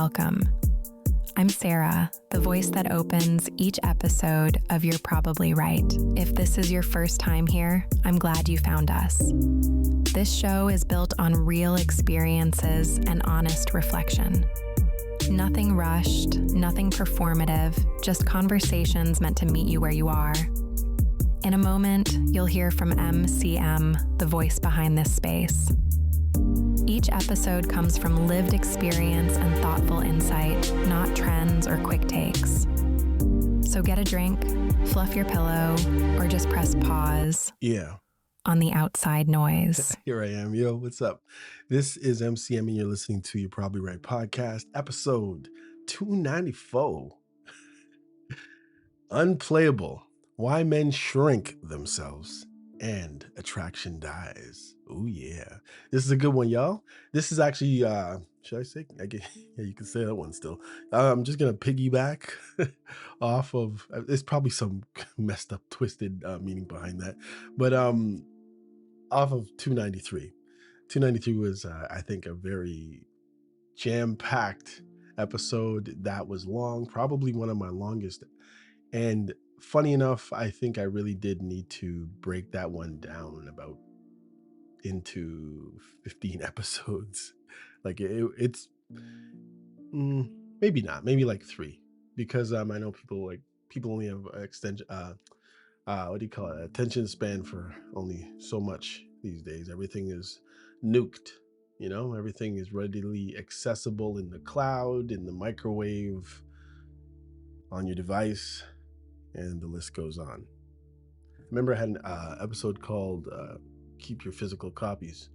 welcome. I'm Sarah, the voice that opens each episode of You're Probably Right. If this is your first time here, I'm glad you found us. This show is built on real experiences and honest reflection. Nothing rushed, nothing performative, just conversations meant to meet you where you are. In a moment, you'll hear from MCM, the voice behind this space. Each episode comes from lived experience and thoughtful insight, not trends or quick takes. So get a drink, fluff your pillow, or just press pause. On the outside noise. Here I am. Yo, what's up? This is MCM and you're listening to You're Probably Right podcast, episode 294. Unplayable. Why men shrink themselves and attraction dies. Oh yeah. This is a good one, y'all. This is actually, should I say? Yeah, you can say that one still. I'm just going to piggyback off of, there's probably some messed up, twisted meaning behind that. But off of 293. 293 was, I think, a very jam-packed episode that was long, probably one of my longest. And funny enough, I think I really did need to break that one down into 15 episodes. Like it's maybe not, maybe like 3, because I know people only have extension. What do you call it? Attention span for only so much these days. Everything is nuked. Everything is readily accessible in the cloud, in the microwave, on your device. And the list goes on. Remember I had an episode called Keep Your Physical Copies.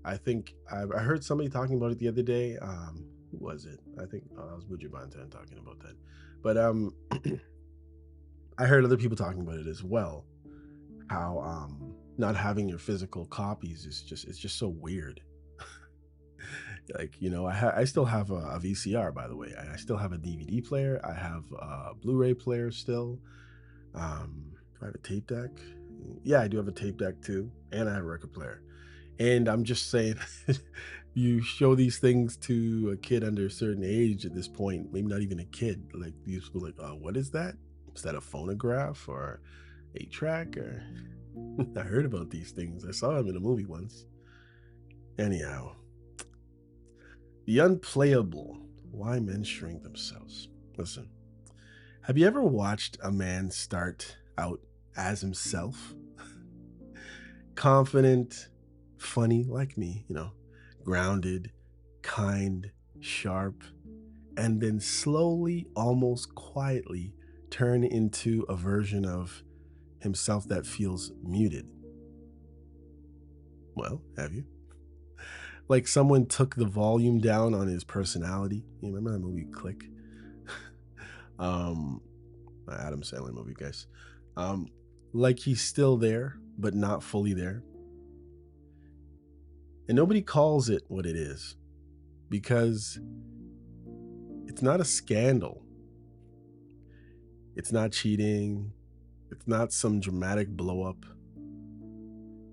I think I heard somebody talking about it the other day. Who was it? I think I was Buju Bantan talking about that. But I heard other people talking about it as well. How not having your physical copies is just so weird. Like, I still have a VCR, by the way. I still have a DVD player. I have a Blu-ray player still. Do I have a tape deck? Yeah, I do have a tape deck too. And I have a record player. And I'm just saying, you show these things to a kid under a certain age at this point, maybe not even a kid, like these people like, oh, what is that? Is that a phonograph or 8-track? Or I heard about these things. I saw them in a movie once. Anyhow. The unplayable. Why men shrink themselves. Listen, have you ever watched a man start out as himself? Confident, funny, like me, grounded, kind, sharp, and then slowly, almost quietly, turn into a version of himself that feels muted. Well, have you? Like someone took the volume down on his personality. You remember that movie Click? Adam Sandler movie, guys. Like he's still there, but not fully there. And nobody calls it what it is because it's not a scandal. It's not cheating. It's not some dramatic blow up.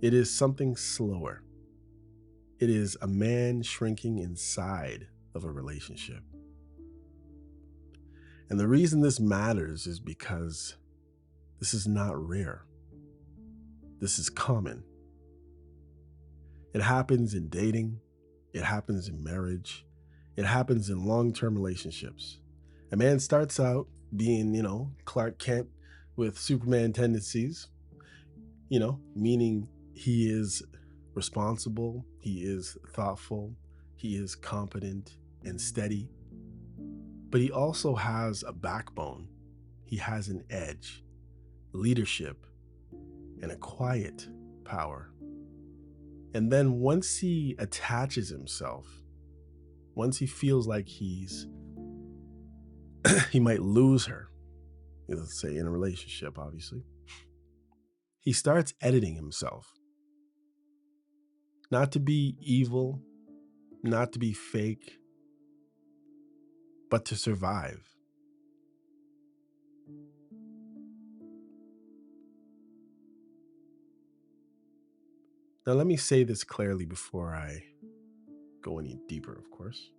It is something slower. It is a man shrinking inside of a relationship. And the reason this matters is because this is not rare. This is common. It happens in dating. It happens in marriage. It happens in long-term relationships. A man starts out being, Clark Kent with Superman tendencies, meaning he is responsible, he is thoughtful, he is competent and steady. But he also has a backbone. He has an edge, leadership, and a quiet power. And then once he attaches himself, once he feels like he might lose her, let's say in a relationship, obviously, he starts editing himself. Not to be evil, not to be fake, but to survive. Now, let me say this clearly before I go any deeper, of course.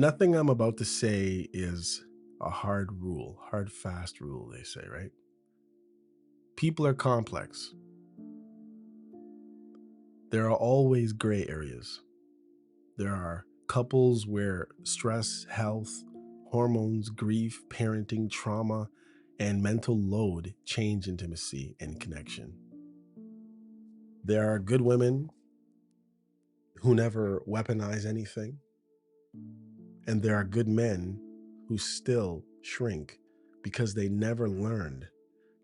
Nothing I'm about to say is a hard, fast rule, they say, right? People are complex. There are always gray areas. There are couples where stress, health, hormones, grief, parenting, trauma, and mental load change intimacy and connection. There are good women who never weaponize anything, and there are good men who still shrink because they never learned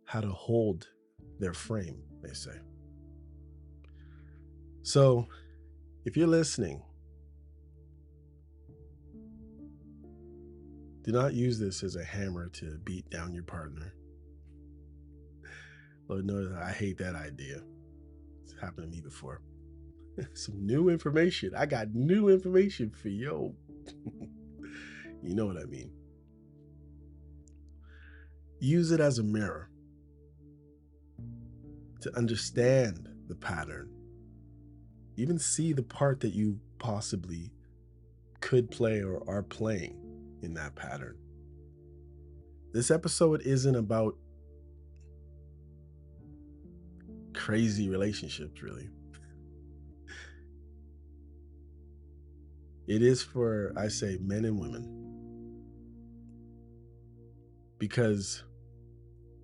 how to hold their frame, they say. So, if you're listening, do not use this as a hammer to beat down your partner. Lord knows I hate that idea. It's happened to me before. Some new information. I got new information for you. You know what I mean. Use it as a mirror to understand the pattern. Even see the part that you possibly could play or are playing in that pattern. This episode isn't about crazy relationships, really. It is for, I say, men and women. Because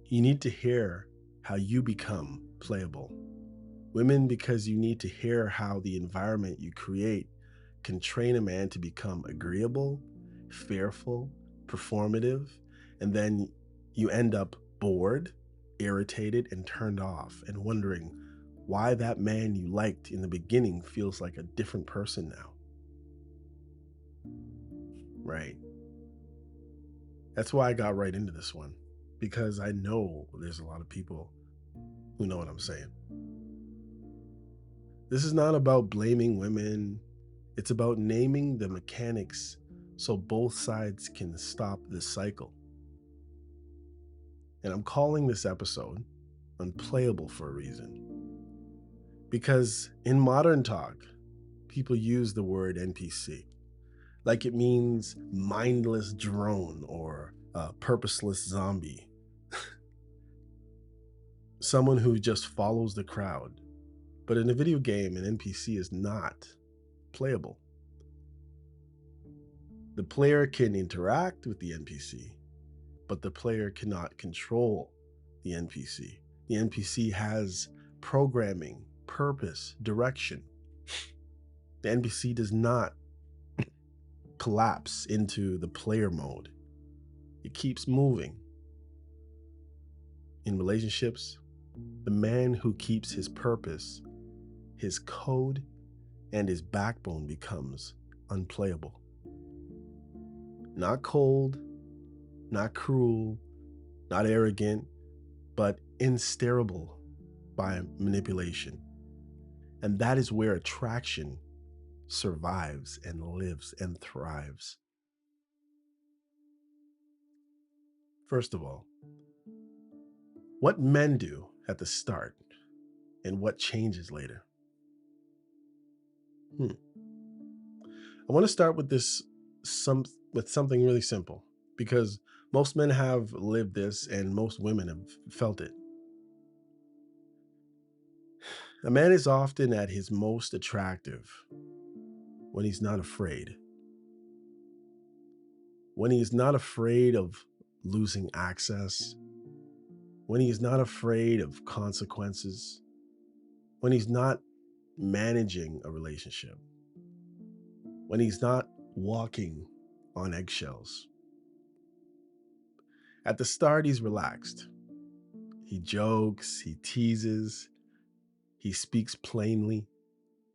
you need to hear how you become playable. Women, because you need to hear how the environment you create can train a man to become agreeable, fearful, performative, and then you end up bored, irritated, and turned off, and wondering why that man you liked in the beginning feels like a different person now. Right. That's why I got right into this one, because I know there's a lot of people who know what I'm saying. This is not about blaming women. It's about naming the mechanics so both sides can stop this cycle. And I'm calling this episode Unplayable for a reason. Because in modern talk, people use the word NPC like it means mindless drone or purposeless zombie. Someone who just follows the crowd. But in a video game, an NPC is not playable. The player can interact with the NPC, but the player cannot control the NPC. The NPC has programming, purpose, direction. The NPC does not collapse into the player mode. It keeps moving. In relationships, the man who keeps his purpose, his code, and his backbone becomes unplayable. Not cold, not cruel, not arrogant, but unsteerable by manipulation. And that is where attraction survives and lives and thrives. First of all, what men do at the start and what changes later. I want to start with something really simple, because most men have lived this and most women have felt it. A man is often at his most attractive when he's not afraid. When he is not afraid of losing access. When he is not afraid of consequences. When he's not managing a relationship. When he's not walking on eggshells. At the start, he's relaxed. He jokes, he teases, he speaks plainly,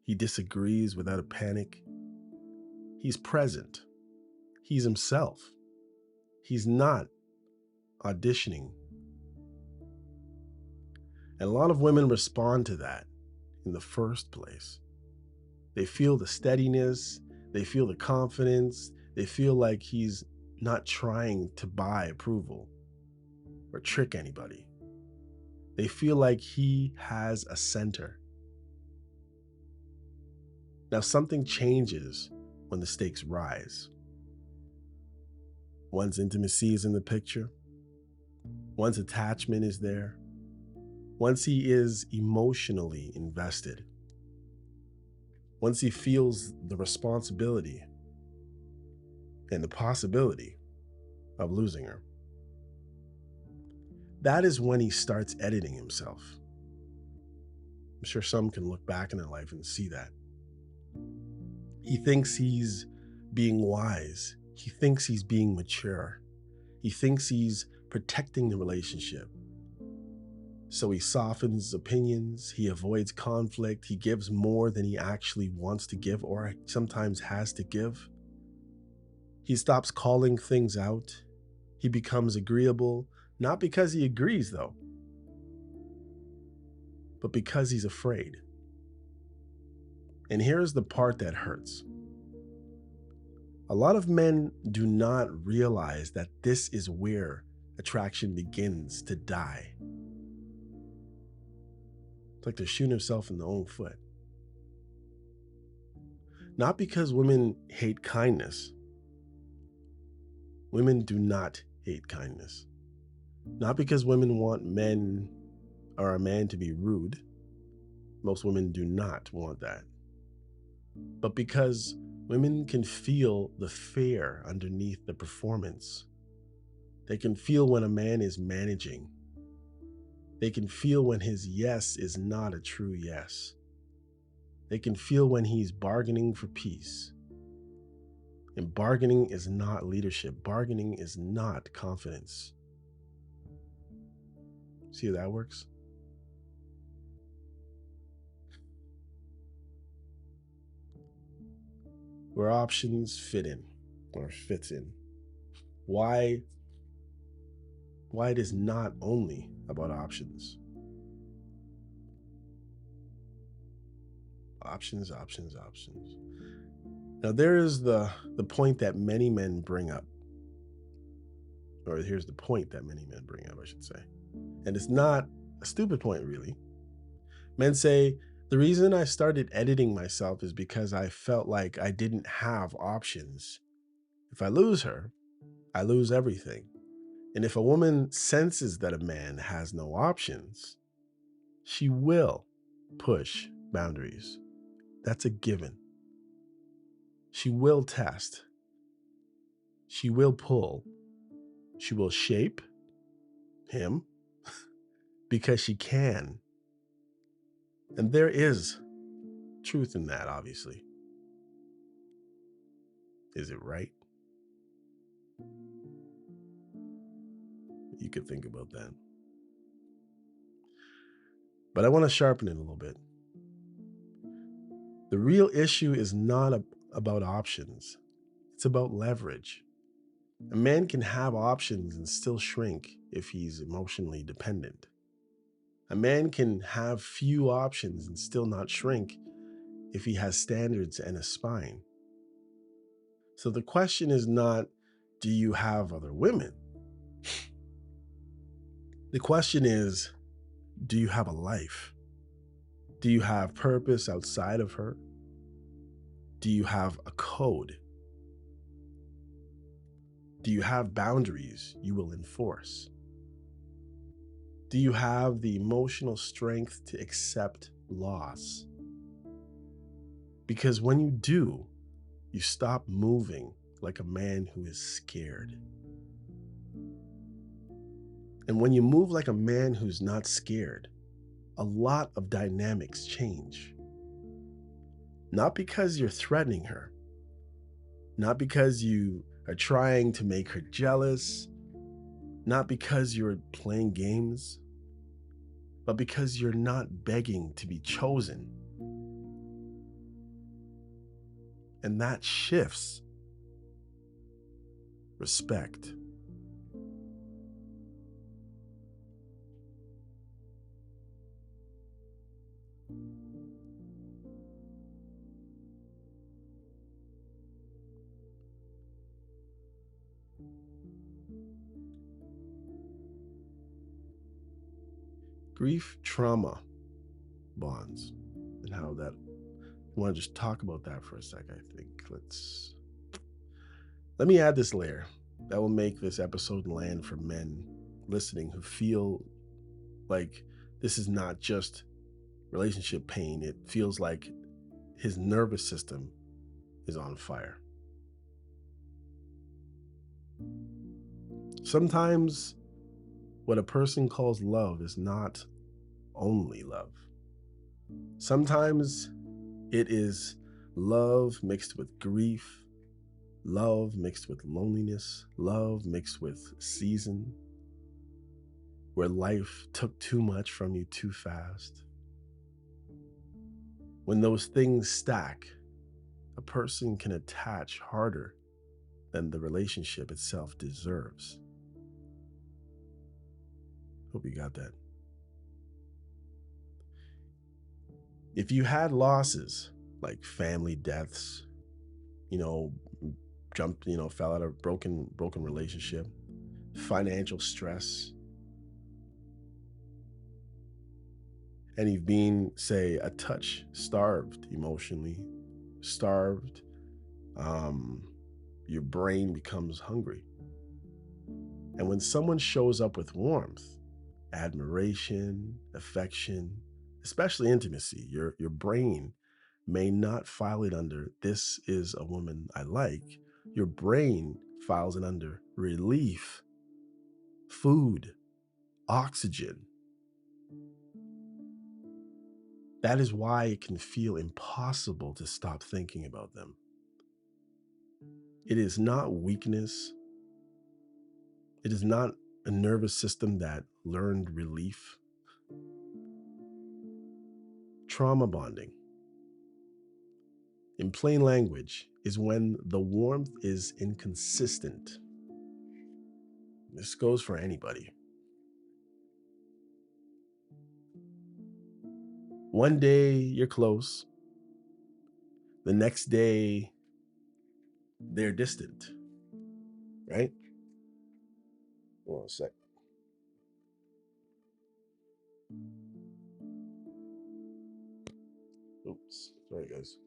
he disagrees without a panic. He's present. He's himself. He's not auditioning. And a lot of women respond to that in the first place. They feel the steadiness, they feel the confidence, they feel like he's not trying to buy approval or trick anybody. They feel like he has a center. Now, something changes when the stakes rise. once intimacy is in the picture, once attachment is there, once he is emotionally invested, once he feels the responsibility and the possibility of losing her, that is when he starts editing himself. I'm sure some can look back in their life and see that. He thinks he's being wise. He thinks he's being mature. He thinks he's protecting the relationship. So he softens opinions. He avoids conflict. He gives more than he actually wants to give or sometimes has to give. He stops calling things out. He becomes agreeable, not because he agrees though, but because he's afraid. And here's the part that hurts. A lot of men do not realize that this is where attraction begins to die. It's like they're shooting themselves in the own foot. Not because women hate kindness. Women do not hate kindness. Not because women want men or a man to be rude. Most women do not want that. But because women can feel the fear underneath the performance. They can feel when a man is managing. They can feel when his yes is not a true yes. They can feel when he's bargaining for peace. And bargaining is not leadership. Bargaining is not confidence. See how that works? Where options fit in or fits in. Why it is not only about options. Options. Now there is the point that many men bring up. Or here's the point that many men bring up, I should say. And it's not a stupid point, really. Men say, the reason I started editing myself is because I felt like I didn't have options. If I lose her, I lose everything. And if a woman senses that a man has no options, she will push boundaries. That's a given. She will test. She will pull. She will shape him because she can. And there is truth in that, obviously. Is it right? You could think about that. But I want to sharpen it a little bit. The real issue is not about options. It's about leverage. A man can have options and still shrink if he's emotionally dependent. A man can have few options and still not shrink if he has standards and a spine. So the question is not, do you have other women? The question is, do you have a life? Do you have purpose outside of her? Do you have a code? Do you have boundaries you will enforce? Do you have the emotional strength to accept loss? Because when you do, you stop moving like a man who is scared. And when you move like a man who's not scared, a lot of dynamics change. Not because you're threatening her, not because you are trying to make her jealous, not because you're playing games, but because you're not begging to be chosen. And that shifts respect. Grief, trauma, bonds, and how that, I want to just talk about that for a sec, I think. Let me add this layer. That will make this episode land for men listening who feel like this is not just relationship pain. It feels like his nervous system is on fire. Sometimes what a person calls love is not only love. Sometimes it is love mixed with grief, love mixed with loneliness, love mixed with season, where life took too much from you too fast. When those things stack, a person can attach harder than the relationship itself deserves. Hope you got that. If you had losses like family deaths, fell out of broken relationship, financial stress, and you've been, say, a touch starved emotionally, starved, your brain becomes hungry. And when someone shows up with warmth, admiration, affection, especially intimacy, your brain may not file it under, this is a woman I like. Your brain files it under relief, food, oxygen. That is why it can feel impossible to stop thinking about them. It is not weakness. It is not a nervous system that learned relief. Trauma bonding, in plain language, is when the warmth is inconsistent. This goes for anybody. One day you're close. The next day they're distant, right? Hold on a sec. Oops, sorry guys.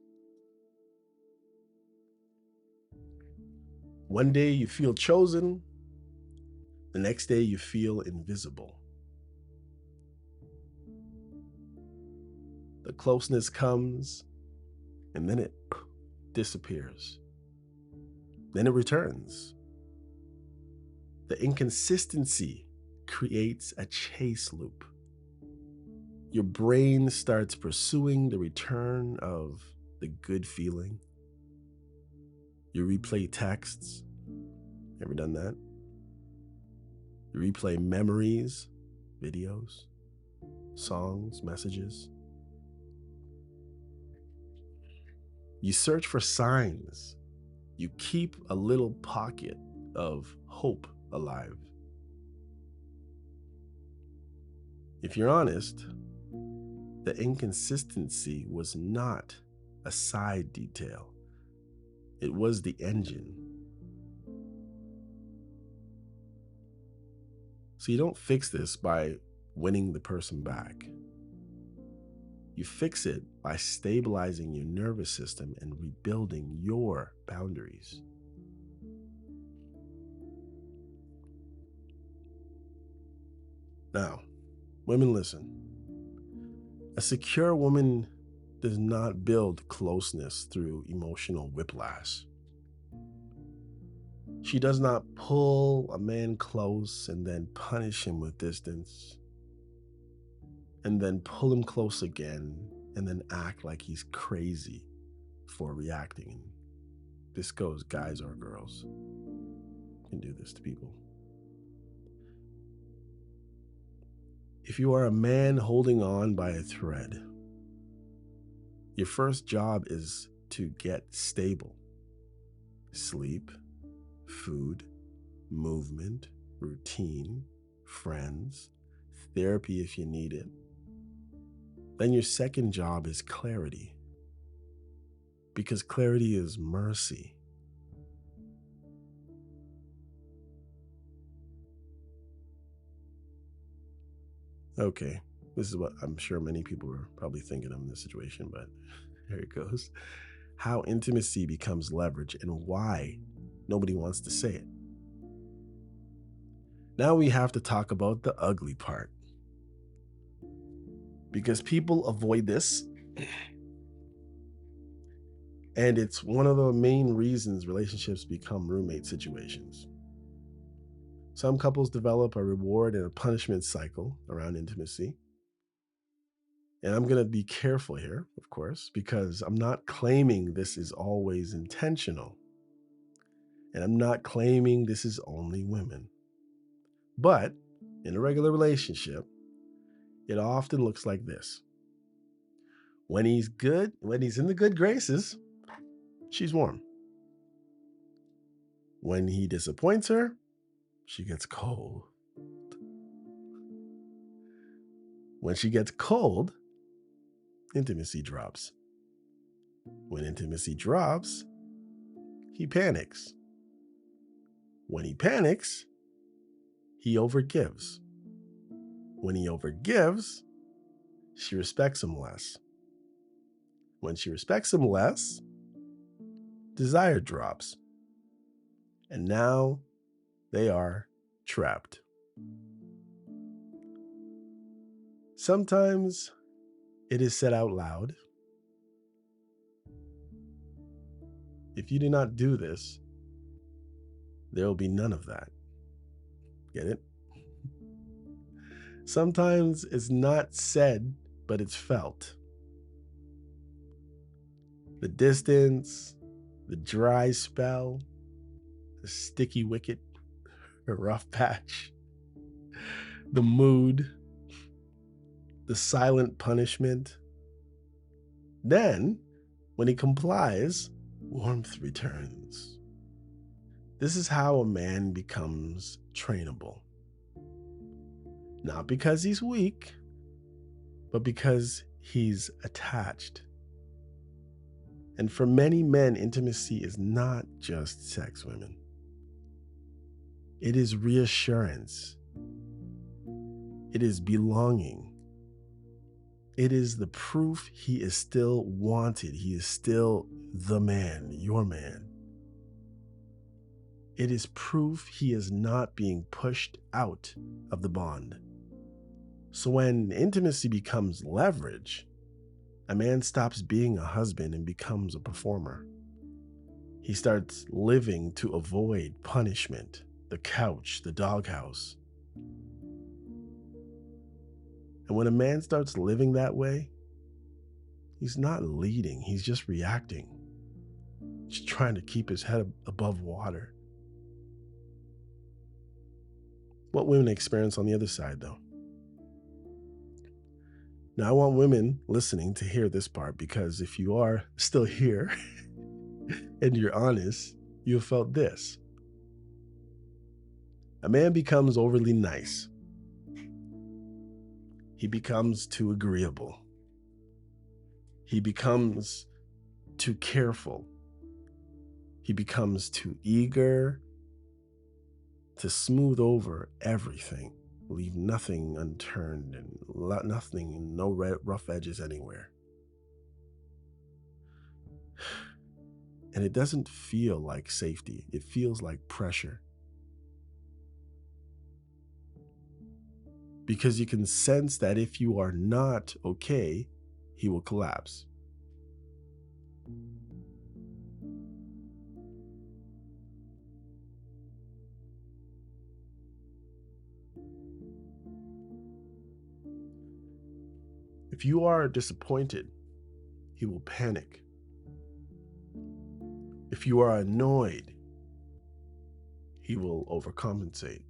One day you feel chosen. The next day you feel invisible. The closeness comes and then it disappears. Then it returns. The inconsistency creates a chase loop. Your brain starts pursuing the return of the good feeling. You replay texts. Ever done that? You replay memories, videos, songs, messages. You search for signs. You keep a little pocket of hope alive. If you're honest, the inconsistency was not a side detail. It was the engine. So you don't fix this by winning the person back. You fix it by stabilizing your nervous system and rebuilding your boundaries. Now, women, listen. A secure woman does not build closeness through emotional whiplash. She does not pull a man close and then punish him with distance, and then pull him close again, and then act like he's crazy for reacting. This goes guys or girls. You can do this to people. If you are a man holding on by a thread, your first job is to get stable. Sleep, food, movement, routine, friends, therapy if you need it. Then your second job is clarity, because clarity is mercy. Okay, this is what I'm sure many people are probably thinking of in this situation, but here it goes. How intimacy becomes leverage and why nobody wants to say it. Now we have to talk about the ugly part. Because people avoid this. And it's one of the main reasons relationships become roommate situations. Some couples develop a reward and a punishment cycle around intimacy. And I'm going to be careful here, of course, because I'm not claiming this is always intentional. And I'm not claiming this is only women. But in a regular relationship, it often looks like this. When he's in the good graces, she's warm. When he disappoints her, she gets cold. When she gets cold, intimacy drops. When intimacy drops, he panics. When he panics, he overgives. When he overgives, she respects him less. When she respects him less, desire drops. And now they are trapped. Sometimes it is said out loud, if you do not do this, there will be none of that. Get it? Sometimes it's not said, but it's felt. The distance, the dry spell, the sticky wicket, a rough patch, the mood, the silent punishment. Then, when he complies, warmth returns. This is how a man becomes trainable. Not because he's weak, but because he's attached. And for many men, intimacy is not just sex, women. It is reassurance. It is belonging. It is the proof he is still wanted. He is still the man, your man. It is proof he is not being pushed out of the bond. So when intimacy becomes leverage, a man stops being a husband and becomes a performer. He starts living to avoid punishment, the couch, the doghouse. And when a man starts living that way, he's not leading, he's just reacting. Just trying to keep his head above water. What women experience on the other side, though. Now, I want women listening to hear this part, because if you are still here and you're honest, you have felt this. A man becomes overly nice. He becomes too agreeable. He becomes too careful. He becomes too eager to smooth over everything, leave nothing unturned and no rough edges anywhere. And it doesn't feel like safety. It feels like pressure. Because you can sense that if you are not okay, he will collapse. If you are disappointed, he will panic. If you are annoyed, he will overcompensate.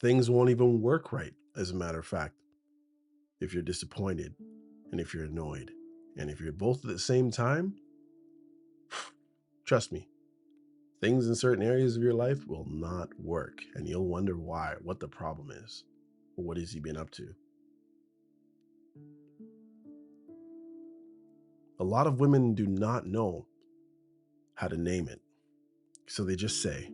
Things won't even work right, as a matter of fact, if you're disappointed and if you're annoyed. And if you're both at the same time, trust me, things in certain areas of your life will not work. And you'll wonder why, what the problem is, or what has he been up to. A lot of women do not know how to name it. So they just say,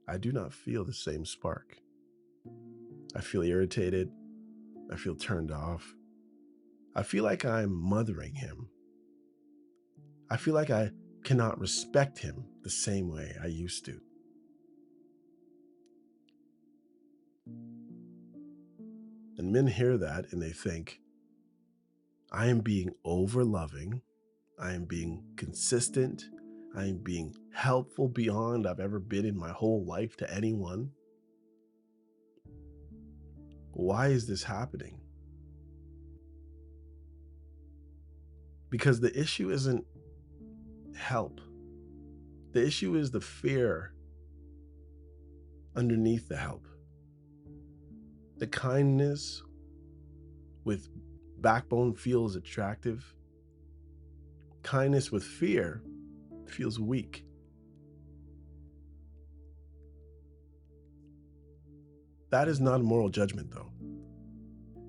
I do not feel the same spark. I feel irritated. I feel turned off. I feel like I'm mothering him. I feel like I cannot respect him the same way I used to. And men hear that and they think, I am being over loving. I am being consistent. I am being helpful beyond I've ever been in my whole life to anyone. Why is this happening? Because the issue isn't help. The issue is the fear underneath the help. The kindness with backbone feels attractive. Kindness with fear feels weak. That is not a moral judgment, though.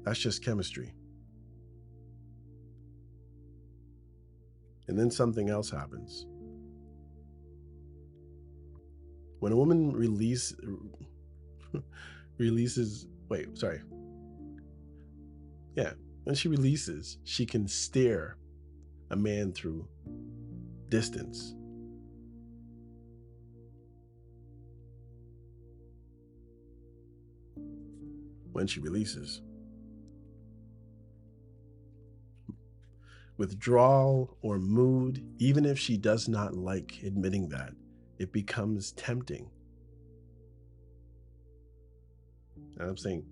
That's just chemistry. And then something else happens. When a woman releases, when she releases, she can steer a man through distance. When she releases. Withdrawal or mood, even if she does not like admitting that, it becomes tempting. And I'm saying,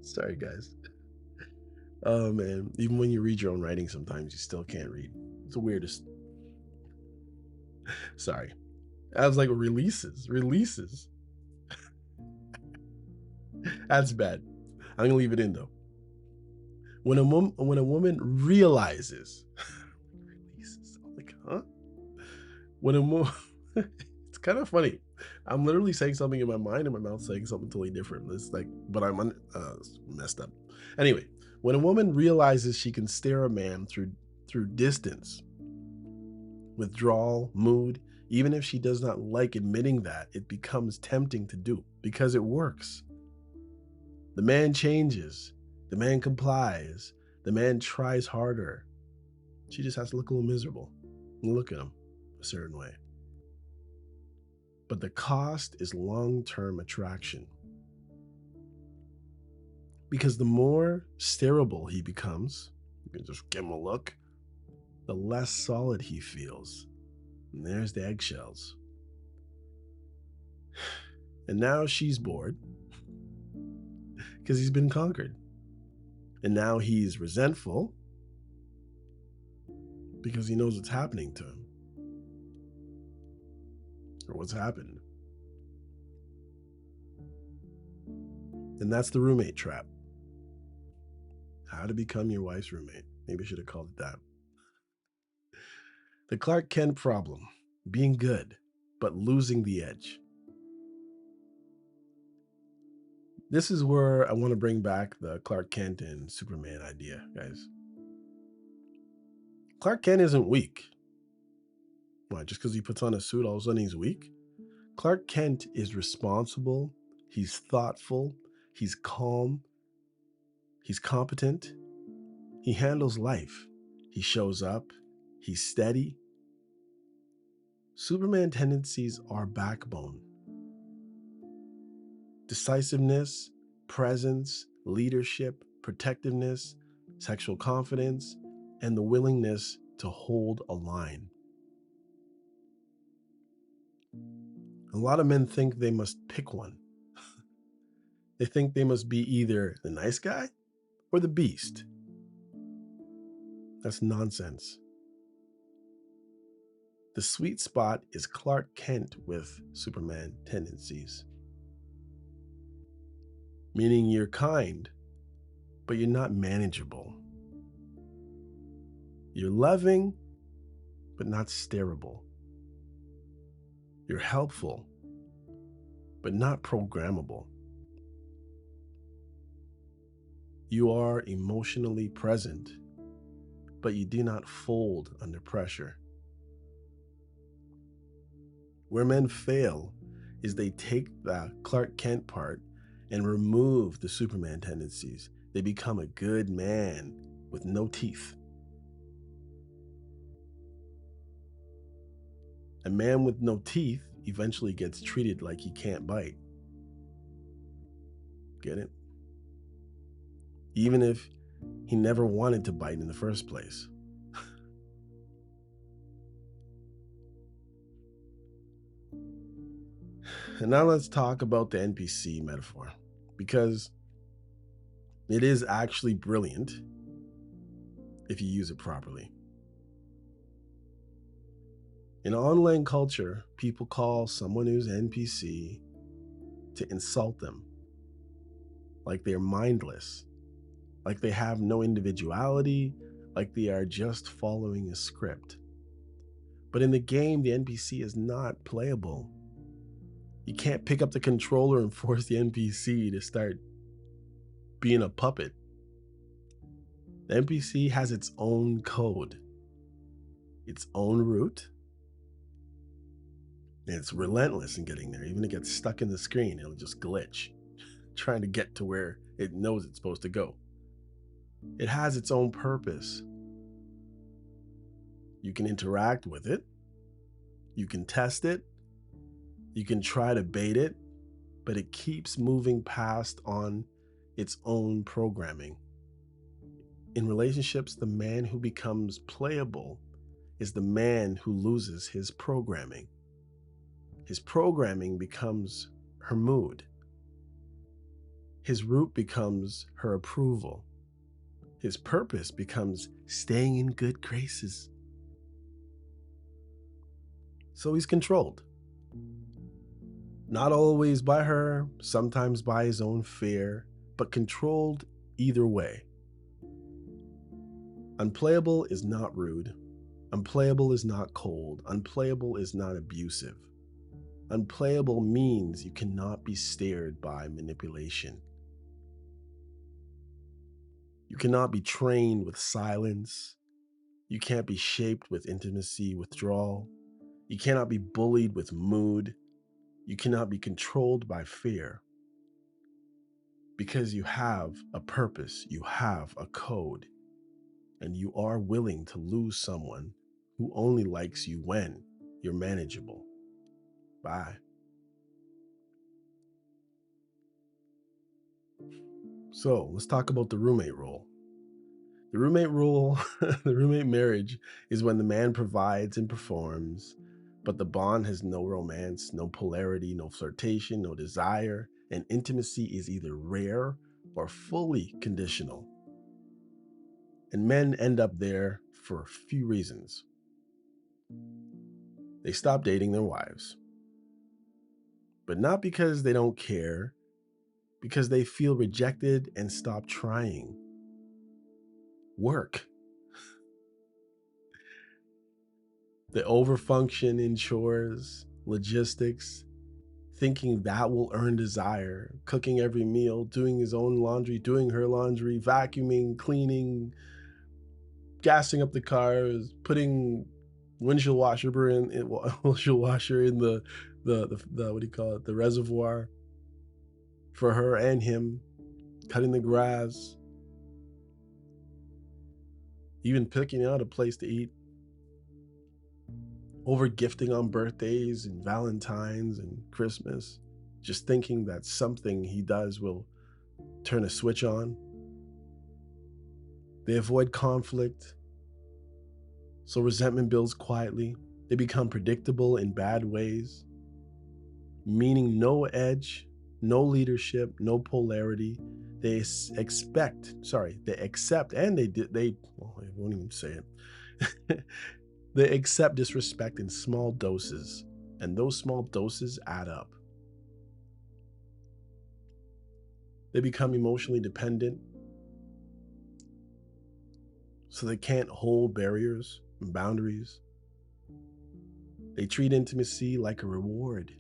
sorry guys. Oh man, even when you read your own writing, sometimes you still can't read. It's the weirdest. Sorry. I was like, releases. That's bad. I'm gonna leave it in though. When a woman realizes, releases, I'm like, huh? When a woman, it's kind of funny. I'm literally saying something in my mind and my mouth saying something totally different. It's like, but I'm messed up. Anyway, when a woman realizes she can steer a man through distance, withdrawal, mood, even if she does not like admitting that, it becomes tempting to do because it works. The man changes. The man complies. The man tries harder. She just has to look a little miserable and look at him a certain way. But the cost is long-term attraction. Because the more steerable he becomes, you can just give him a look, the less solid he feels. And there's the eggshells. And now she's bored because he's been conquered. And now he's resentful because he knows what's happening to him or what's happened. And that's the roommate trap. How to become your wife's roommate. Maybe I should have called it that. The Clark Kent problem, being good, but losing the edge. This is where I want to bring back the Clark Kent and Superman idea, guys. Clark Kent isn't weak. Why, just because he puts on a suit, all of a sudden he's weak? Clark Kent is responsible, he's thoughtful, he's calm, he's competent, he handles life, he shows up, he's steady. Superman tendencies are backbone. Decisiveness, presence, leadership, protectiveness, sexual confidence, and the willingness to hold a line. A lot of men think they must pick one. They think they must be either the nice guy or the beast. That's nonsense. The sweet spot is Clark Kent with Superman tendencies. Meaning you're kind, but you're not manageable. You're loving, but not steerable. You're helpful, but not programmable. You are emotionally present, but you do not fold under pressure. Where men fail is they take the Clark Kent part and remove the Superman tendencies. They become a good man with no teeth. A man with no teeth eventually gets treated like he can't bite. Get it? Even if he never wanted to bite in the first place. And now let's talk about the NPC metaphor, because it is actually brilliant if you use it properly. In online culture, people call someone who's NPC to insult them, like they're mindless, like they have no individuality, like they are just following a script. But in the game, the NPC is not playable. You can't pick up the controller and force the NPC to start being a puppet. The NPC has its own code, its own route, and it's relentless in getting there. Even if it gets stuck in the screen, it'll just glitch, trying to get to where it knows it's supposed to go. It has its own purpose. You can interact with it. You can test it. You can try to bait it, but it keeps moving past on its own programming. In relationships, the man who becomes playable is the man who loses his programming. His programming becomes her mood. His route becomes her approval. His purpose becomes staying in good graces. So he's controlled. Not always by her, sometimes by his own fear, but controlled either way. Unplayable is not rude. Unplayable is not cold. Unplayable is not abusive. Unplayable means you cannot be steered by manipulation. You cannot be trained with silence. You can't be shaped with intimacy, withdrawal. You cannot be bullied with mood. You cannot be controlled by fear. Because you have a purpose, you have a code, and you are willing to lose someone who only likes you when you're manageable. Bye. So let's talk about the roommate rule. The roommate rule, the roommate marriage is when the man provides and performs, but the bond has no romance, no polarity, no flirtation, no desire, and intimacy is either rare or fully conditional. And men end up there for a few reasons. They stop dating their wives, but not because they don't care, because they feel rejected and stop trying. Work. They overfunction in chores, logistics, thinking that will earn desire, cooking every meal, doing his own laundry, doing her laundry, vacuuming, cleaning, gassing up the cars, putting windshield washer in the what do you call it, the reservoir for her and him, cutting the grass, even picking out a place to eat, over gifting on birthdays and Valentine's and Christmas, just thinking that something he does will turn a switch on. They avoid conflict, so resentment builds quietly. They become predictable in bad ways, meaning no edge, no leadership, no polarity. They accept, and I won't even say it. They accept disrespect in small doses, and those small doses add up. They become emotionally dependent, so they can't hold barriers and boundaries. They treat intimacy like a reward,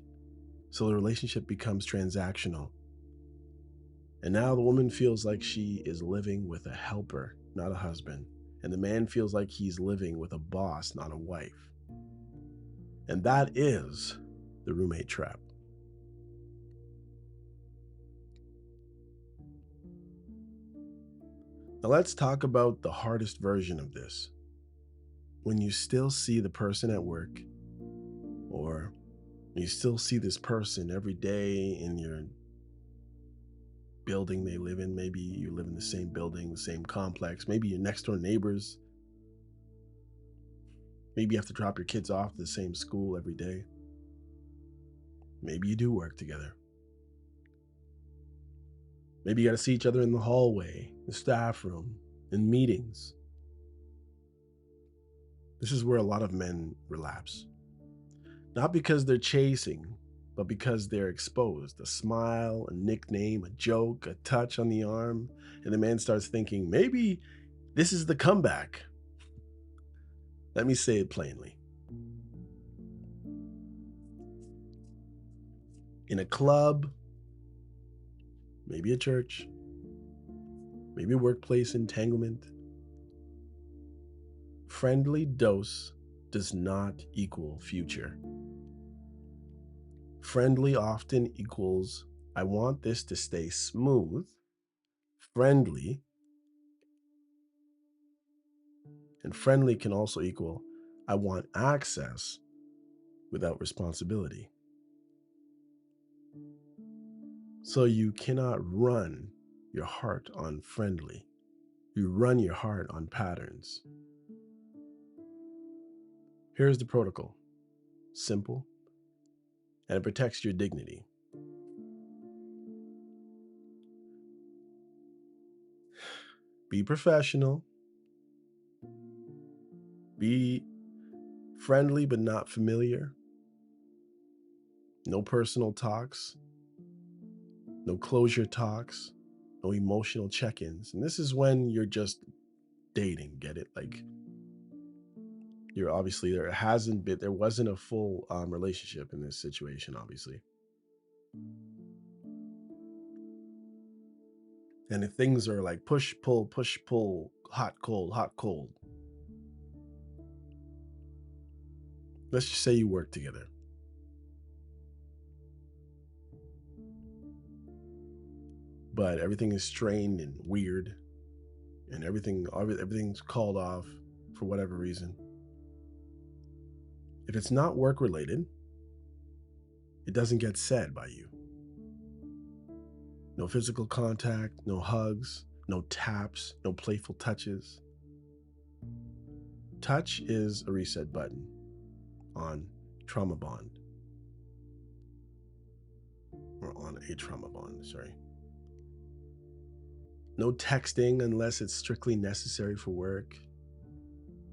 so the relationship becomes transactional. And now the woman feels like she is living with a helper, not a husband. And the man feels like he's living with a boss, not a wife. And that is the roommate trap. Now let's talk about the hardest version of this. When you still see the person at work, or you still see this person every day in your building they live in. Maybe you live in the same building, the same complex. Maybe your next door neighbors. Maybe you have to drop your kids off to the same school every day. Maybe you do work together. Maybe you got to see each other in the hallway, the staff room, in meetings. This is where a lot of men relapse. Not because they're chasing, but because they're exposed. A smile, a nickname, a joke, a touch on the arm, and the man starts thinking, maybe this is the comeback. Let me say it plainly. In a club, maybe a church, maybe a workplace entanglement, friendly dose does not equal future. Friendly often equals, I want this to stay smooth, friendly, and friendly can also equal, I want access without responsibility. So you cannot run your heart on friendly. You run your heart on patterns. Here's the protocol. Simple, and it protects your dignity. Be professional. Be friendly but not familiar. No personal talks. No closure talks. No emotional check-ins. And this is when you're just dating, get it? Like, you're obviously, there wasn't a full relationship in this situation, obviously. And if things are like push, pull, hot, cold. Let's just say you work together. But everything is strained and weird, and everything's called off for whatever reason. If it's not work related, it doesn't get said by you. No physical contact, no hugs, no taps, no playful touches. Touch is a reset button on trauma bond. Or on a trauma bond, sorry. No texting unless it's strictly necessary for work,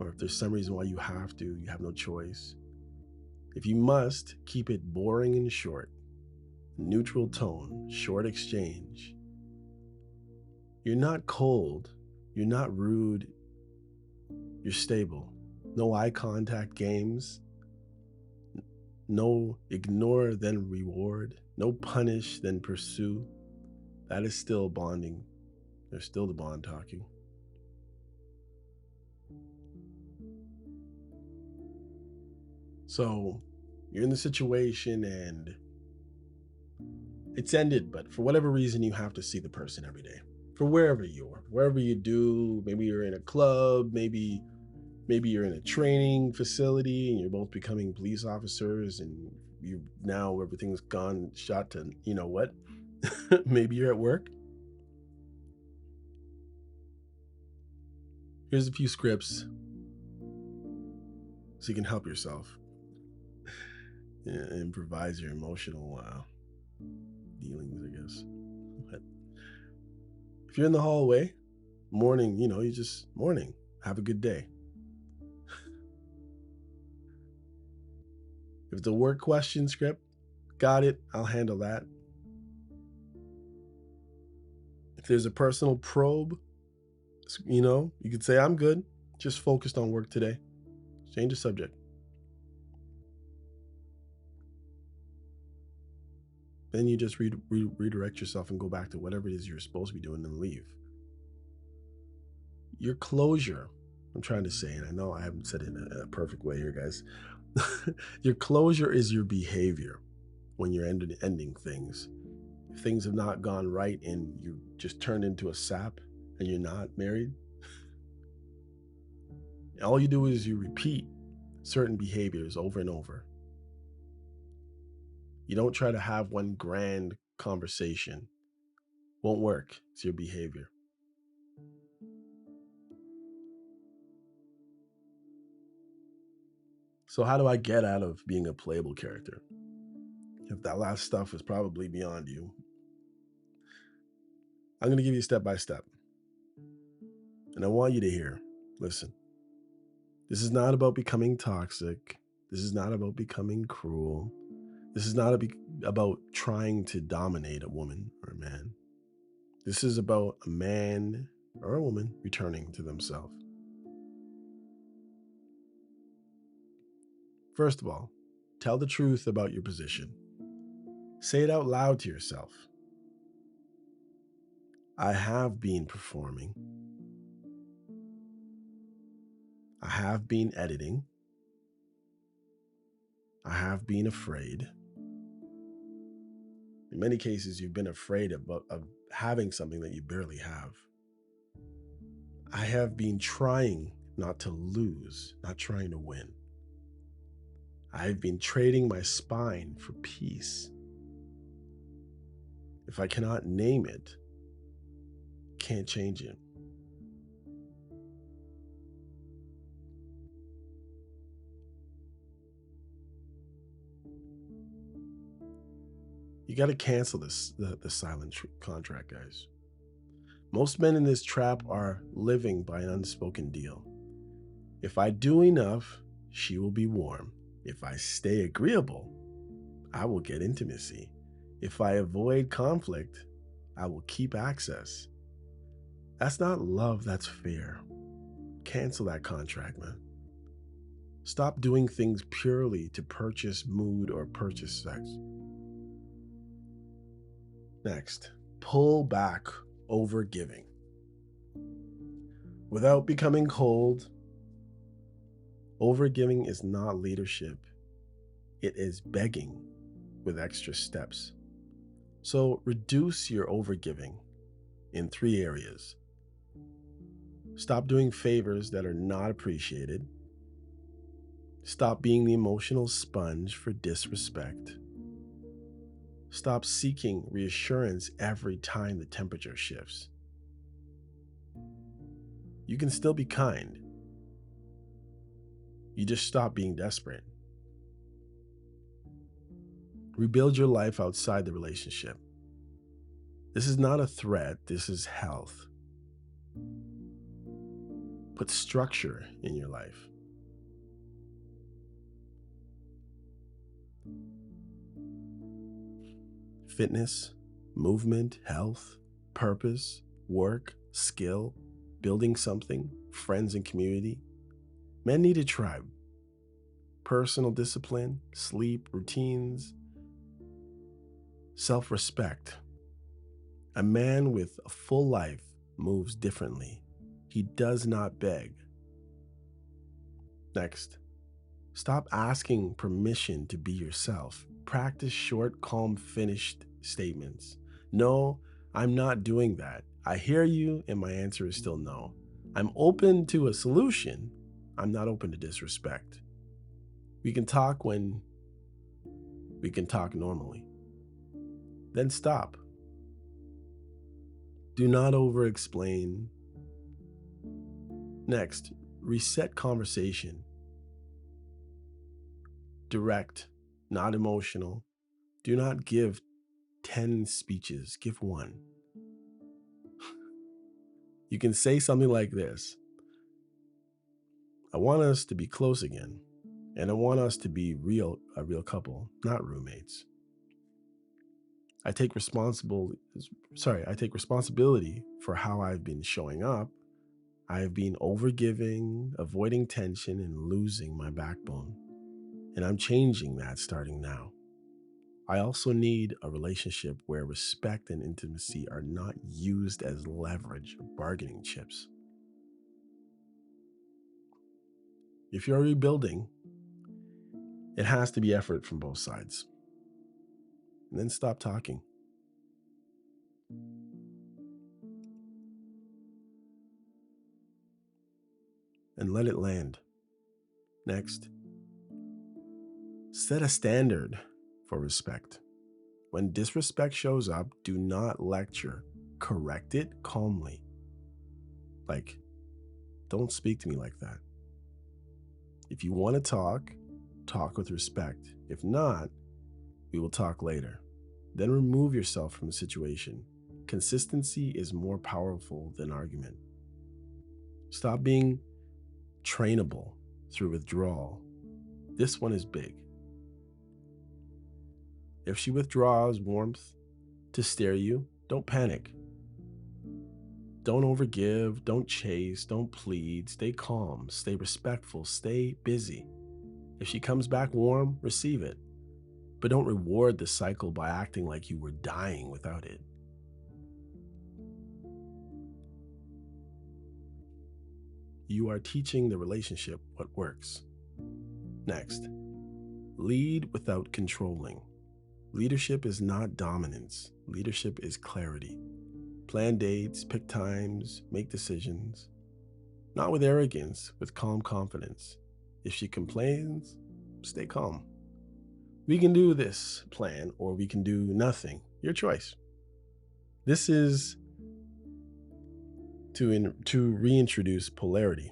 or if there's some reason why you have to, you have no choice. If you must, keep it boring and short. Neutral tone, short exchange. You're not cold, you're not rude, you're stable. No eye contact games. No ignore then reward. No punish then pursue. That is still bonding. There's still the bond talking. So you're in the situation and it's ended, but for whatever reason, you have to see the person every day. For wherever you are, wherever you do, maybe you're in a club, maybe you're in a training facility and you're both becoming police officers and you now everything's gone shot to, you know what? Maybe you're at work. Here's a few scripts so you can help yourself. Improvise your emotional dealings, I guess. But if you're in the hallway, morning, you just morning, have a good day. If it's a work question script, got it, I'll handle that. If there's a personal probe, you could say, I'm good, just focused on work today. Change the subject. Then you just redirect yourself and go back to whatever it is you're supposed to be doing and leave. Your closure, I'm trying to say, and I know I haven't said it in a perfect way here, guys. Your closure is your behavior when you're ending things. If things have not gone right and you just turned into a sap and you're not married, all you do is you repeat certain behaviors over and over. You don't try to have one grand conversation. Won't work. It's your behavior. So how do I get out of being a playable character? If that last stuff is probably beyond you, I'm going to give you step by step. And I want you to hear, listen, this is not about becoming toxic. This is not about becoming cruel. This is not about trying to dominate a woman or a man. This is about a man or a woman returning to themselves. First of all, tell the truth about your position. Say it out loud to yourself. I have been performing. I have been editing. I have been afraid. In many cases, you've been afraid of having something that you barely have. I have been trying not to lose, not trying to win. I've been trading my spine for peace. If I cannot name it, can't change it. You got to cancel the silent contract, guys. Most men in this trap are living by an unspoken deal. If I do enough, she will be warm. If I stay agreeable, I will get intimacy. If I avoid conflict, I will keep access. That's not love, that's fear. Cancel that contract, man. Stop doing things purely to purchase mood or purchase sex. Next, pull back over giving. Without becoming cold, overgiving is not leadership. It is begging with extra steps. So reduce your overgiving in 3 areas. Stop doing favors that are not appreciated. Stop being the emotional sponge for disrespect. Stop seeking reassurance every time the temperature shifts. You can still be kind. You just stop being desperate. Rebuild your life outside the relationship. This is not a threat, this is health. Put structure in your life. Fitness, movement, health, purpose, work, skill, building something, friends and community. Men need a tribe. Personal discipline, sleep, routines, self-respect. A man with a full life moves differently. He does not beg. Next, stop asking permission to be yourself. Practice short, calm, finished statements. No, I'm not doing that. I hear you, and my answer is still no. I'm open to a solution. I'm not open to disrespect. We can talk when we can talk normally. Then stop. Do not over-explain. Next, reset conversation. Direct, not emotional. Do not give 10 speeches, give one. You can say something like this: I want us to be close again, and I want us to be a real couple, not roommates. I take responsibility for how I've been showing up. I have been overgiving, avoiding tension, and losing my backbone. And I'm changing that starting now. I also need a relationship where respect and intimacy are not used as leverage or bargaining chips. If you're rebuilding, it has to be effort from both sides. And then stop talking. And let it land. Next, set a standard. for respect. When disrespect shows up, do not lecture. Correct it calmly. Like, don't speak to me like that. If you want to talk with respect. If not, we will talk later. Then remove yourself from the situation. Consistency is more powerful than argument. Stop being trainable through withdrawal. This one is big. If she withdraws warmth to stare you, don't panic. Don't overgive, don't chase, don't plead. Stay calm, stay respectful, stay busy. If she comes back warm, receive it. But don't reward the cycle by acting like you were dying without it. You are teaching the relationship what works. Next, lead without controlling. Leadership is not dominance. Leadership is clarity. Plan dates, pick times, make decisions. Not with arrogance, with calm confidence. If she complains, stay calm. We can do this plan or we can do nothing. Your choice. This is to reintroduce polarity.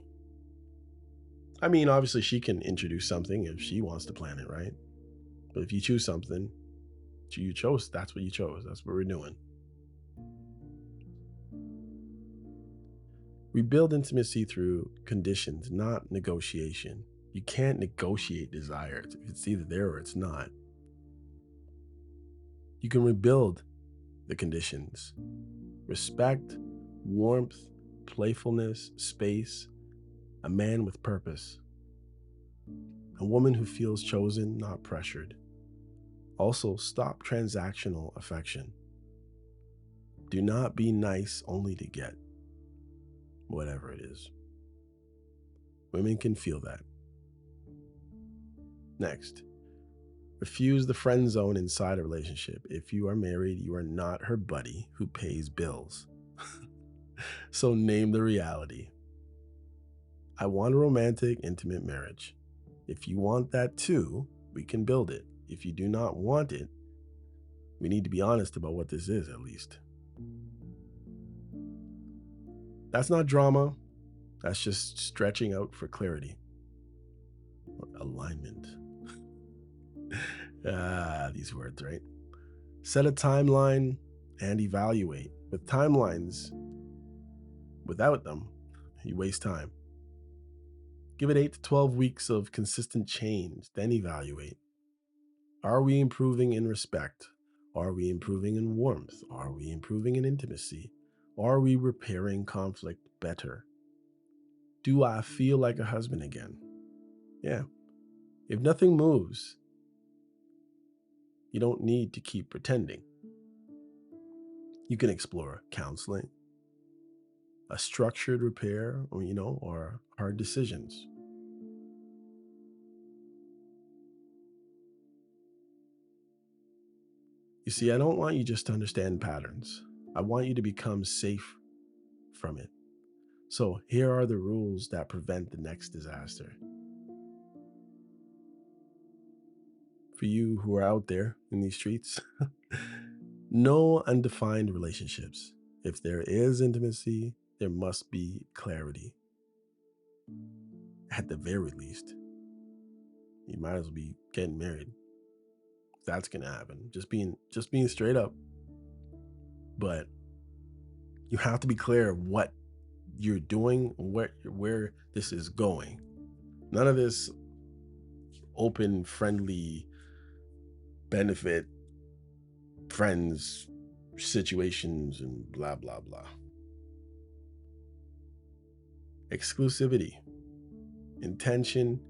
I mean, obviously she can introduce something if she wants to plan it, right? But if you choose something, you chose, that's what you chose. That's what we're doing. We build intimacy through conditions, not negotiation. You can't negotiate desires. It's either there or it's not. You can rebuild the conditions. Respect, warmth, playfulness, space, a man with purpose. A woman who feels chosen, not pressured. Also, stop transactional affection. Do not be nice only to get whatever it is. Women can feel that. Next, refuse the friend zone inside a relationship. If you are married, you are not her buddy who pays bills. So name the reality. I want a romantic, intimate marriage. If you want that too, we can build it. If you do not want it, we need to be honest about what this is, at least. That's not drama. That's just stretching out for clarity. Or alignment. These words, right? Set a timeline and evaluate. With timelines, without them, you waste time. Give it 8 to 12 weeks of consistent change, then evaluate. Are we improving in respect? Are we improving in warmth? Are we improving in intimacy? Are we repairing conflict better? Do I feel like a husband again? Yeah. If nothing moves, you don't need to keep pretending. You can explore counseling, a structured repair, or hard decisions. You see, I don't want you just to understand patterns. I want you to become safe from it. So here are the rules that prevent the next disaster. For you who are out there in these streets, no undefined relationships. If there is intimacy, there must be clarity. At the very least, you might as well be getting married. That's gonna happen. Just being straight up. But you have to be clear of what you're doing, where this is going. None of this open, friendly, benefit friends situations and blah blah blah. Exclusivity, intention,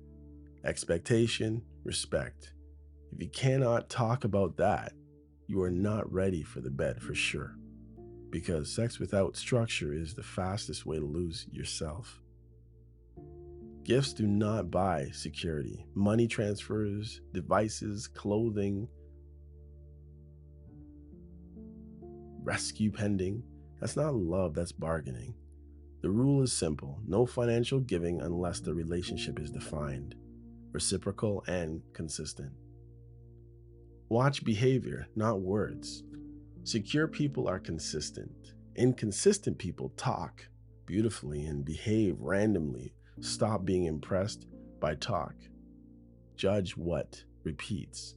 expectation, respect. If you cannot talk about that, you are not ready for the bed for sure. Because sex without structure is the fastest way to lose yourself. Gifts do not buy security. Money transfers, devices, clothing, rescue pending. That's not love, that's bargaining. The rule is simple. No financial giving unless the relationship is defined, reciprocal, and consistent. Watch behavior, not words. Secure people are consistent. Inconsistent people talk beautifully and behave randomly. Stop being impressed by talk. Judge what repeats.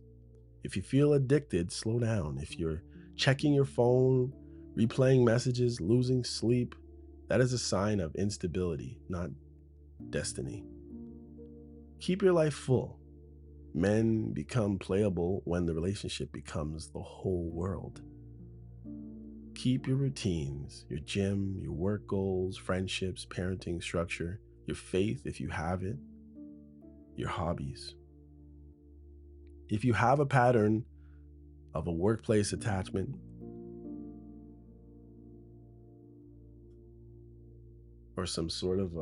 If you feel addicted, slow down. If you're checking your phone, replaying messages, losing sleep, that is a sign of instability, not destiny. Keep your life full. Men become playable when the relationship becomes the whole world. Keep your routines, your gym, your work goals, friendships, parenting structure, your faith if you have it, your hobbies. If you have a pattern of a workplace attachment, or some sort of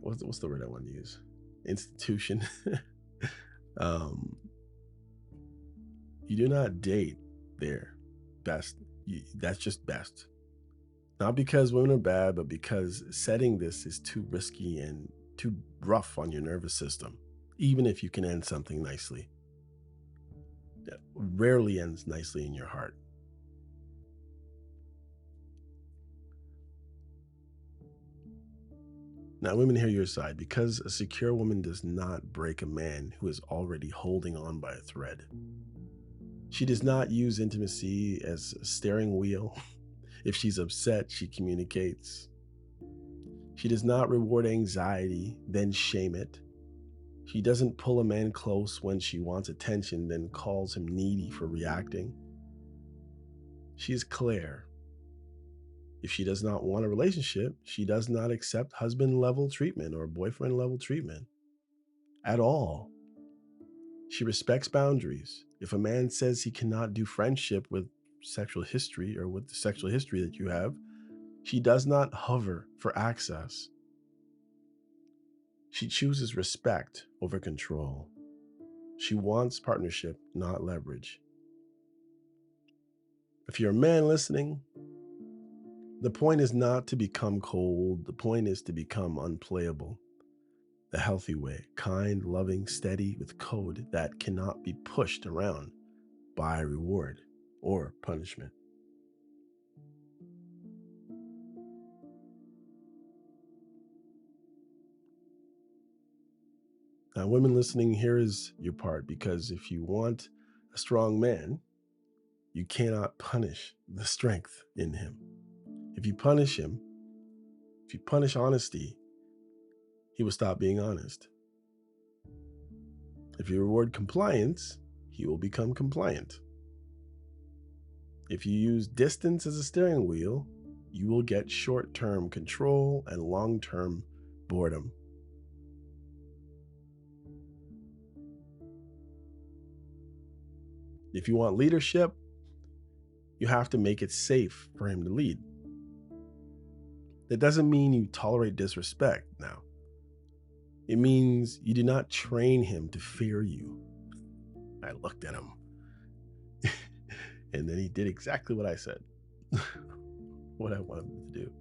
what's the word I want to use? Institution. You do not date there. That's just best. Not because women are bad, but because setting this is too risky and too rough on your nervous system, even if you can end something nicely. That rarely ends nicely in your heart. Now, women, hear your side, because a secure woman does not break a man who is already holding on by a thread. She does not use intimacy as a steering wheel. If she's upset, she communicates. She does not reward anxiety, then shame it. She doesn't pull a man close when she wants attention, then calls him needy for reacting. She is clear. If she does not want a relationship, she does not accept husband-level treatment or boyfriend-level treatment at all. She respects boundaries. If a man says he cannot do friendship with sexual history or with the sexual history that you have, she does not hover for access. She chooses respect over control. She wants partnership, not leverage. If you're a man listening, the point is not to become cold. The point is to become unplayable. The healthy way, kind, loving, steady, with code that cannot be pushed around by reward or punishment. Now, women listening, here is your part, because if you want a strong man, you cannot punish the strength in him. If you punish him, if you punish honesty, he will stop being honest. If you reward compliance, he will become compliant. If you use distance as a steering wheel, you will get short-term control and long-term boredom. If you want leadership, you have to make it safe for him to lead. That doesn't mean you tolerate disrespect now. It means you do not train him to fear you. I looked at him and then he did exactly what I said, what I wanted him to do.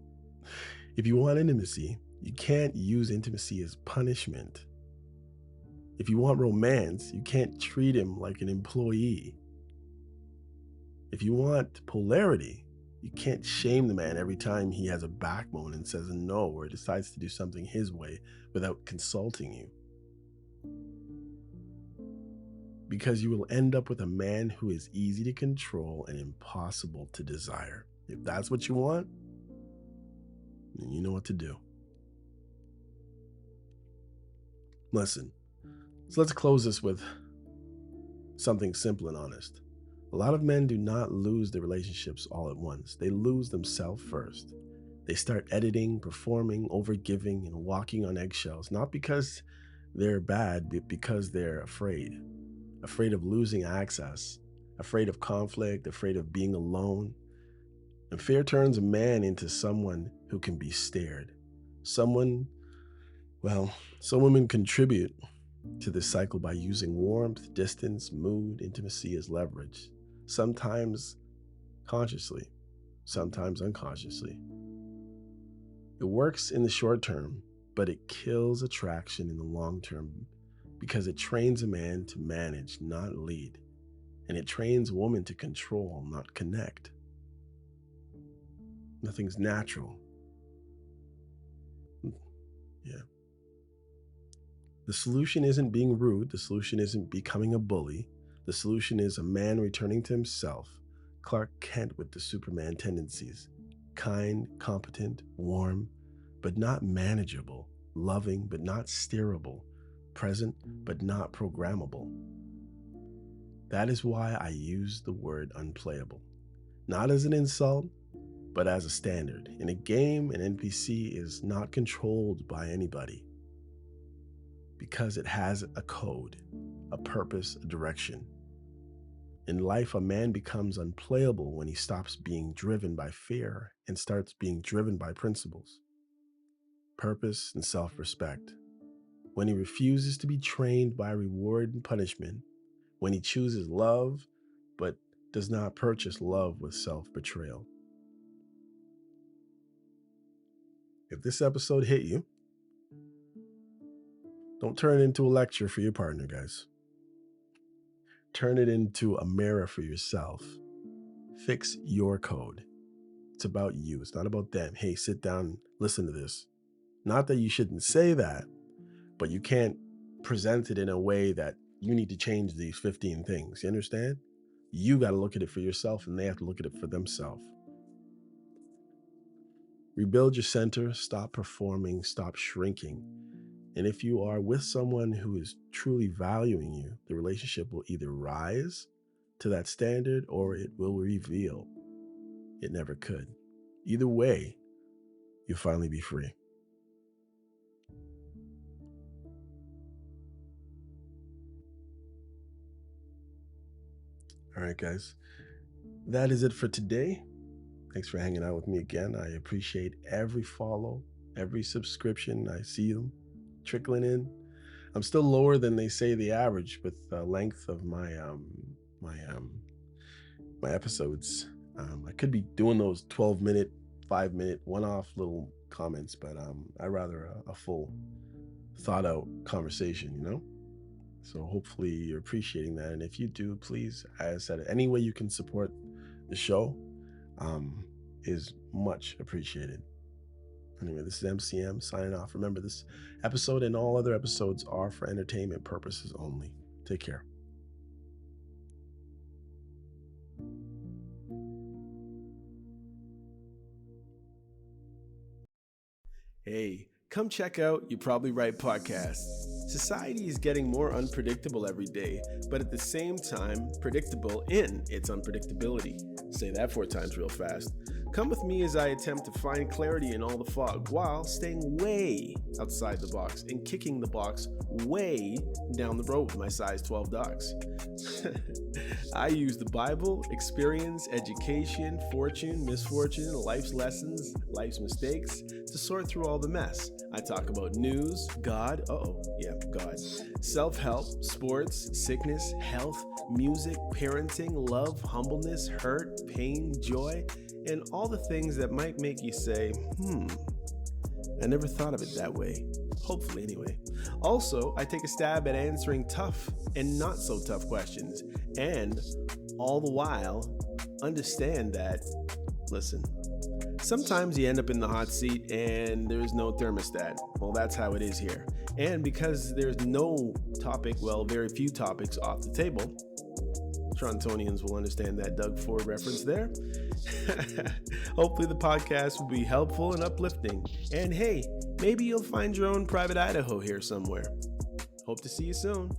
If you want intimacy, you can't use intimacy as punishment. If you want romance, you can't treat him like an employee. If you want polarity, you can't shame the man every time he has a backbone and says no or decides to do something his way without consulting you. Because you will end up with a man who is easy to control and impossible to desire. If that's what you want, then you know what to do. Listen, so let's close this with something simple and honest. A lot of men do not lose their relationships all at once. They lose themselves first. They start editing, performing, overgiving, and walking on eggshells, not because they're bad, but because they're afraid. Afraid of losing access, afraid of conflict, afraid of being alone. And fear turns a man into someone who can be stared. Some women contribute to this cycle by using warmth, distance, mood, intimacy as leverage. Sometimes consciously, sometimes unconsciously. It works in the short term, but it kills attraction in the long term because it trains a man to manage, not lead. And it trains a woman to control, not connect. Nothing's natural. Yeah. The solution isn't being rude. The solution isn't becoming a bully. The solution is a man returning to himself, Clark Kent with the Superman tendencies. Kind, competent, warm, but not manageable. Loving, but not steerable. Present, but not programmable. That is why I use the word unplayable. Not as an insult, but as a standard. In a game, an NPC is not controlled by anybody because it has a code, a purpose, a direction. In life, a man becomes unplayable when he stops being driven by fear and starts being driven by principles, purpose, and self-respect. When he refuses to be trained by reward and punishment, when he chooses love but does not purchase love with self-betrayal. If this episode hit you, don't turn it into a lecture for your partner, guys. Turn it into a mirror for yourself. Fix your code. It's about you. It's not about them. Hey, sit down, listen to this. Not that you shouldn't say that, but you can't present it in a way that you need to change these 15 things. You understand? You got to look at it for yourself, and they have to look at it for themselves. Rebuild your center. Stop performing. Stop shrinking. And if you are with someone who is truly valuing you, the relationship will either rise to that standard or it will reveal it never could. Either way, you'll finally be free. All right, guys, that is it for today. Thanks for hanging out with me again. I appreciate every follow, every subscription. I see them trickling in. I'm still lower than they say the average with the length of my episodes. I could be doing those 12-minute, 5-minute, one-off little comments, but I'd rather a full, thought-out conversation, you know? So hopefully you're appreciating that. And if you do, please, as I said, any way you can support the show is much appreciated. Anyway, this is MCM signing off. Remember, this episode and all other episodes are for entertainment purposes only. Take care. Hey, come check out You Probably Right podcast. Society is getting more unpredictable every day, but at the same time, predictable in its unpredictability. Say that 4 times real fast. Come with me as I attempt to find clarity in all the fog while staying way outside the box and kicking the box way down the road with my size 12 dogs. I use the Bible, experience, education, fortune, misfortune, life's lessons, life's mistakes to sort through all the mess. I talk about news, God, God, self-help, sports, sickness, health, music, parenting, love, humbleness, hurt, pain, joy, and all the things that might make you say, I never thought of it that way. Hopefully, anyway. Also, I take a stab at answering tough and not so tough questions, and all the while, understand that, listen, sometimes you end up in the hot seat and there's no thermostat. Well, that's how it is here. And because there's no topic, very few topics off the table, Torontonians will understand that Doug Ford reference there. Hopefully the podcast will be helpful and uplifting. And hey, maybe you'll find your own private Idaho here somewhere. Hope to see you soon.